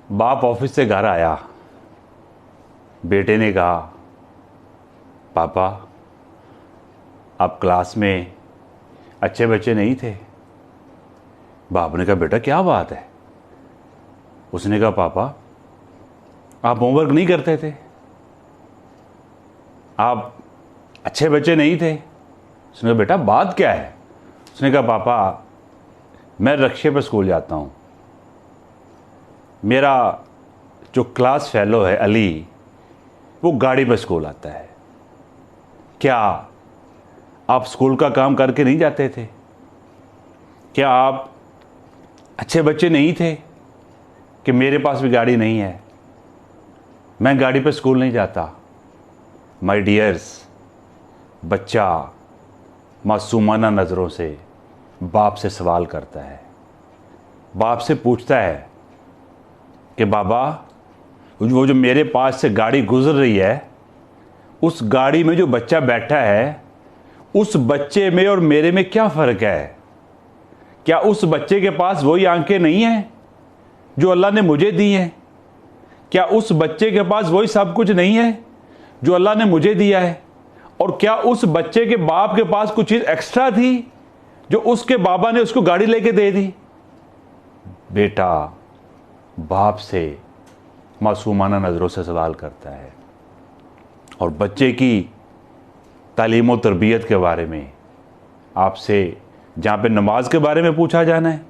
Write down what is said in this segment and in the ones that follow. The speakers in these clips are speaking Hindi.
बाप ऑफिस से घर आया। बेटे ने कहा, पापा आप क्लास में अच्छे बच्चे नहीं थे। बाप ने कहा, बेटा क्या बात है? उसने कहा, पापा आप होमवर्क नहीं करते थे, आप अच्छे बच्चे नहीं थे। उसने कहा, बेटा बात क्या है? उसने कहा, पापा मैं रिक्शे पर स्कूल जाता हूँ, मेरा जो क्लास फेलो है अली, वो गाड़ी पर स्कूल आता है। क्या आप स्कूल का काम करके नहीं जाते थे? क्या आप अच्छे बच्चे नहीं थे कि मेरे पास भी गाड़ी नहीं है, मैं गाड़ी पर स्कूल नहीं जाता? माय डियर्स, बच्चा मासूमाना नज़रों से बाप से सवाल करता है, बाप से पूछता है कि बाबा वो जो मेरे पास से गाड़ी गुजर रही है, उस गाड़ी में जो बच्चा बैठा है, उस बच्चे में और मेरे में क्या फ़र्क है? क्या उस बच्चे के पास वही आंखें नहीं हैं जो अल्लाह ने मुझे दी हैं? क्या उस बच्चे के पास वही सब कुछ नहीं है जो अल्लाह ने मुझे दिया है? और क्या उस बच्चे के बाप के पास कुछ चीज़ एक्स्ट्रा थी जो उसके बाबा ने उसको गाड़ी लेके दे दी? बेटा बाप से मासूमाना नज़रों से सवाल करता है, और बच्चे की तालीम और तरबियत के बारे में आपसे जहाँ पे नमाज के बारे में पूछा जाना है,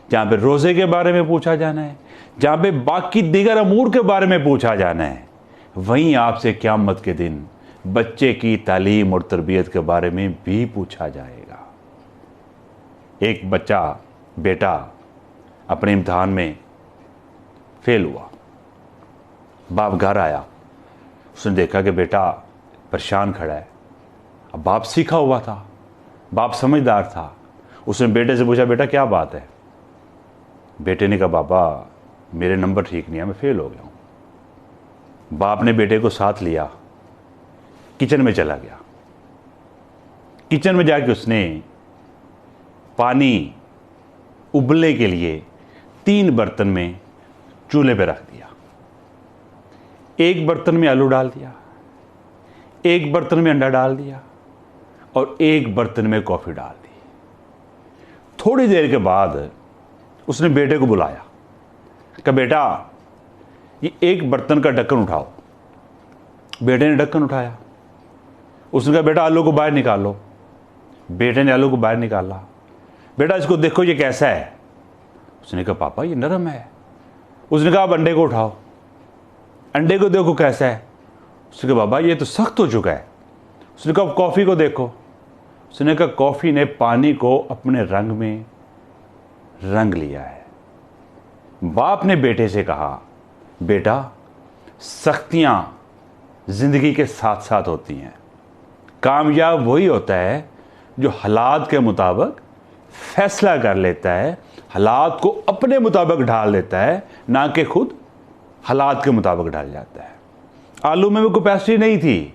जहाँ पे रोज़े के बारे में पूछा जाना है, जहाँ पे बाकी दीगर अमूर के बारे में पूछा जाना है, वहीं आपसे क़यामत के दिन बच्चे की तालीम और तरबियत के बारे में भी पूछा जाएगा। एक बेटा अपने इम्तिहान में फेल हुआ। बाप घर आया, उसने देखा कि बेटा परेशान खड़ा है। अब बाप सीखा हुआ था, बाप समझदार था। उसने बेटे से पूछा, बेटा क्या बात है? बेटे ने कहा, बाबा मेरे नंबर ठीक नहीं है, मैं फेल हो गया हूँ। बाप ने बेटे को साथ लिया, किचन में चला गया। किचन में जाके उसने पानी उबलने के लिए 3 बर्तन में चूल्हे पे रख दिया। एक बर्तन में आलू डाल दिया, एक बर्तन में अंडा डाल दिया, और एक बर्तन में कॉफ़ी डाल दी। थोड़ी देर के बाद उसने बेटे को बुलाया, कहा, बेटा ये एक बर्तन का ढक्कन उठाओ। बेटे ने ढक्कन उठाया। उसने कहा, बेटा आलू को बाहर निकालो। बेटे ने आलू को बाहर निकाला। बेटा इसको देखो ये कैसा है? उसने कहा, पापा ये नरम है। उसने कहा, अब अंडे को उठाओ, अंडे को देखो कैसा है? उसने कहा, बाबा ये तो सख्त हो चुका है। उसने कहा, अब कॉफ़ी को देखो। उसने कहा, कॉफ़ी ने पानी को अपने रंग में रंग लिया है। बाप ने बेटे से कहा, बेटा सख्तियाँ ज़िंदगी के साथ साथ होती हैं, कामयाब वही होता है जो हालात के मुताबिक फैसला कर लेता है, हालात को अपने मुताबिक ढाल देता है, ना कि खुद हालात के मुताबिक ढाल जाता है। आलू में वो कैपेसिटी नहीं थी।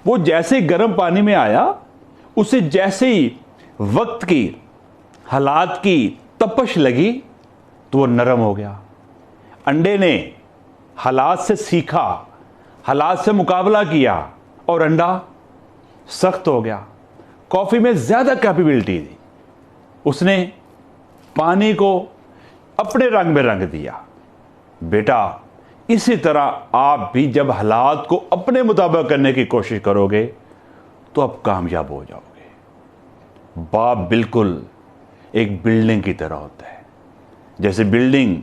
वो जैसे ही गर्म पानी में आया, उसे जैसे ही वक्त की हालात की तपश लगी तो वो नरम हो गया। अंडे ने हालात से सीखा, हालात से मुकाबला किया, और अंडा सख्त हो गया। कॉफ़ी में ज़्यादा कैपेबिलिटी थी, उसने पानी को अपने रंग में रंग दिया। बेटा इसी तरह आप भी जब हालात को अपने मुताबिक करने की कोशिश करोगे तो आप कामयाब हो जाओगे। बाप बिल्कुल एक बिल्डिंग की तरह होता है। जैसे बिल्डिंग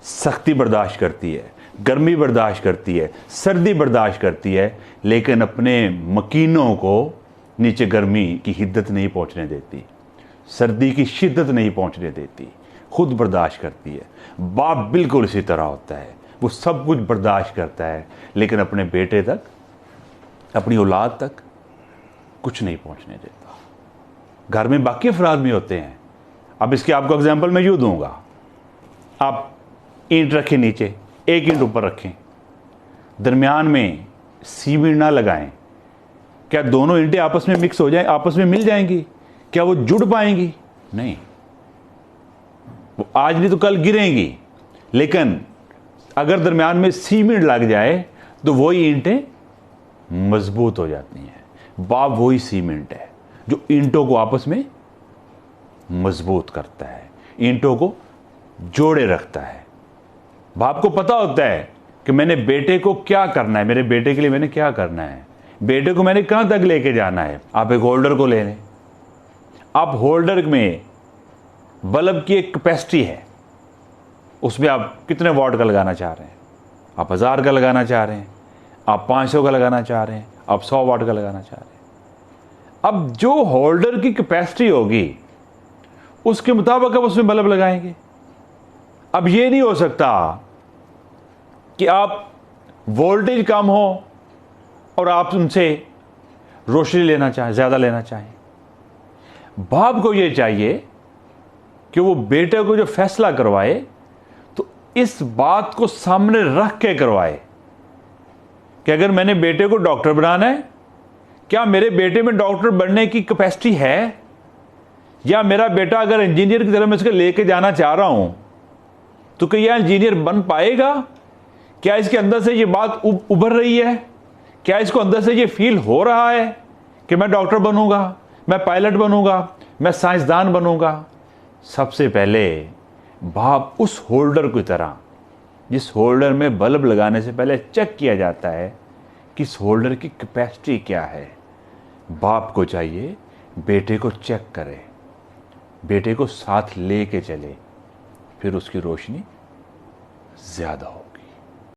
सख्ती बर्दाश्त करती है, गर्मी बर्दाश्त करती है, सर्दी बर्दाश्त करती है, लेकिन अपने मकीनों को नीचे गर्मी की हिद्दत नहीं पहुंचने देती, सर्दी की शिद्दत नहीं पहुंचने देती, खुद बर्दाश्त करती है। बाप बिल्कुल इसी तरह होता है। वो सब कुछ बर्दाश्त करता है, लेकिन अपने बेटे तक, अपनी औलाद तक कुछ नहीं पहुंचने देता। घर में बाकी अफराद भी होते हैं। अब इसके आपको एग्जाम्पल मैं यूँ दूंगा। आप ईंट रखें नीचे, एक ईंट ऊपर रखें, दरमियान में सीमेंट ना लगाएं। क्या दोनों ईंटें आपस में मिक्स हो जाएं, आपस में मिल जाएंगी? क्या वो जुड़ पाएंगी? नहीं, वो आज नहीं तो कल गिरेंगी। लेकिन अगर दरमियान में सीमेंट लग जाए तो वही ईंटें मजबूत हो जाती हैं। बाप वही सीमेंट है जो ईंटों को आपस में मजबूत करता है, ईंटों को जोड़े रखता है। बाप को पता होता है कि मैंने बेटे को क्या करना है, मेरे बेटे के लिए मैंने क्या करना है, बेटे को मैंने कहां तक लेके जाना है। आप एक होल्डर को ले लें, आप होल्डर में बल्ब की एक कैपेसिटी है, उसमें आप कितने वॉट का लगाना चाह रहे हैं, आप 1000 का लगाना चाह रहे हैं, आप 500 का लगाना चाह रहे हैं, आप 100 वाट का लगाना चाह रहे हैं। अब जो होल्डर की कैपेसिटी होगी उसके मुताबिक आप उसमें बल्ब लगाएंगे। अब ये नहीं हो सकता कि आप वोल्टेज कम हो और आप उनसे रोशनी लेना चाहें, ज्यादा लेना चाहें। बाप को यह चाहिए कि वो बेटे को जो फैसला करवाए तो इस बात को सामने रख के करवाए कि अगर मैंने बेटे को डॉक्टर बनाना है, क्या मेरे बेटे में डॉक्टर बनने की कैपेसिटी है, या मेरा बेटा अगर इंजीनियर की तरह मैं इसको लेके जाना चाह रहा हूं तो क्या यह इंजीनियर बन पाएगा? क्या इसके अंदर से ये बात उभर रही है? क्या इसको अंदर से ये फील हो रहा है कि मैं डॉक्टर बनूंगा, मैं पायलट बनूंगा, मैं साइंसदान बनूंगा? सबसे पहले बाप उस होल्डर की तरह, जिस होल्डर में बल्ब लगाने से पहले चेक किया जाता है कि इस होल्डर की कैपेसिटी क्या है, बाप को चाहिए बेटे को चेक करे, बेटे को साथ लेके चले, फिर उसकी रोशनी ज्यादा हो।